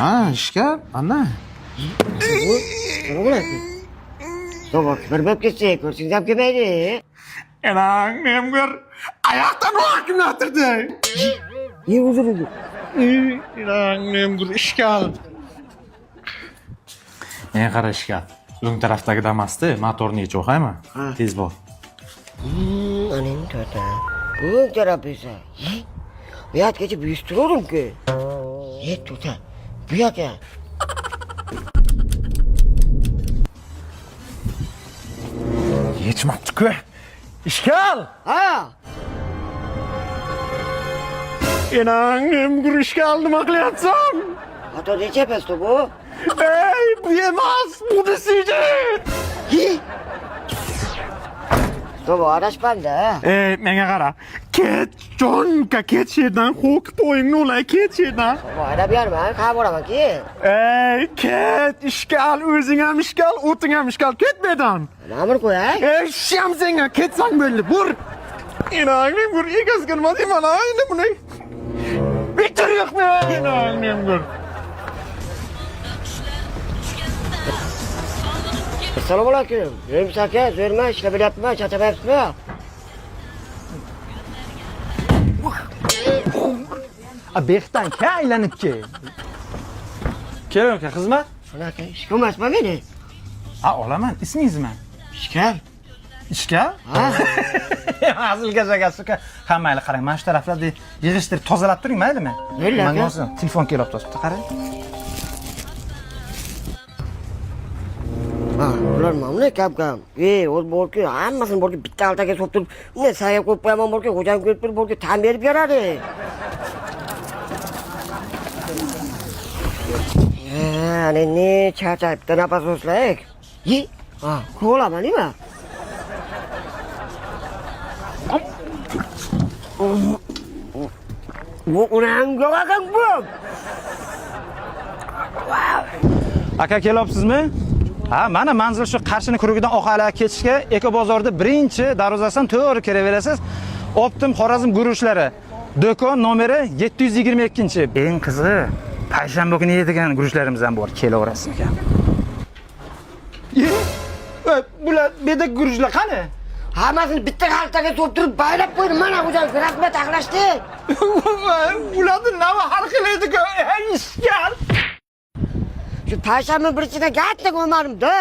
Ha, ishga, ana. To'g'ri, bir bo'lib ketsak, ko'rsangiz ham kelmaydi. Enang, nemgir oyoqdan hokim o'tirdi. Uzr. Enang, nemgir ishkal. Men qara ishkal. O'ng tarafdagi Damas'da motorni yechib o'qaymi? Tez bo'l. Aning tata. Bu taraf esa. Bu yergacha buyurtirdim-ku. Tuta. Bu yerga. Yechmabdi-ku. Ishkal. Ha. Enang, nemgir ishkal nima qilyapsan? Motor nechyapsiz bu? Ey, bu emas, bu desiydi. To'g'ri, adashmanda. Menga qara. Ket, jonka, ket yerdan ho'kib o'yingni o'lay, ket yerdan. Adab berma, qayerga boraman-ki? Ey, ket, ishkal, o'zing ham ishkal, o'ting ham ishkal, ket bu yerdan. Ma'mur qo'yay. Ey, sham senga, ketsang bo'ldi, bur. Enangning bir egasiga nima deyman, endi buni. Bitir yo'qmi, enangning bir. Assalomu alaykum. Remis aka, zo'rma, ishlab beryaptimi? Charchamayapsizmi? Bexdan ka aylanib kel. Keling aka, xizmat. Shunaqa, ishga emasmi meni? Ha, olaman, ismingiz nima? Ishkal. Ishkal? Ha? Hazilga jagasi ka. Ha, mayli qarang, mana shu taraflarda yig'ishtirib tozalab turing, maylimi? Mayli aka. Menga o'zim telefon kelyapti, o'zibdi, qarang. Ular mana kam-kam. O'z borki, hammasini borki bitta altaga solib turib, uni sayab qo'yib qo'yaman borki, xo'jam kelib turib borki tan berib beradi. Ana ne charchabdi nafas olsak. Ha, ko'laman nima? Bu unang yo'qakan bu. Aka kelyapsizmi? Ha, mana manzil shu Qarshini kurugidan Oqala ketishga Eko bozorda birinchi darvozasidan to'g'ri kiraverasiz. Optim Xorazm guruchlari. Do'kon nomeri 722. Eng qizig'i, payshanba kuni yeydigan guruchlarimiz ham bor. Kelaverasiz aka. Bular bedak guruchlar qani? Hammasini bitta xaltaga solib turib baylab qo'ydim. Mana xo'jam rasmat aqlashdi. Ularni nima hal qilaydi-ku? Ey ishkal. Şu payshanba birchida katta ko'mardim-da.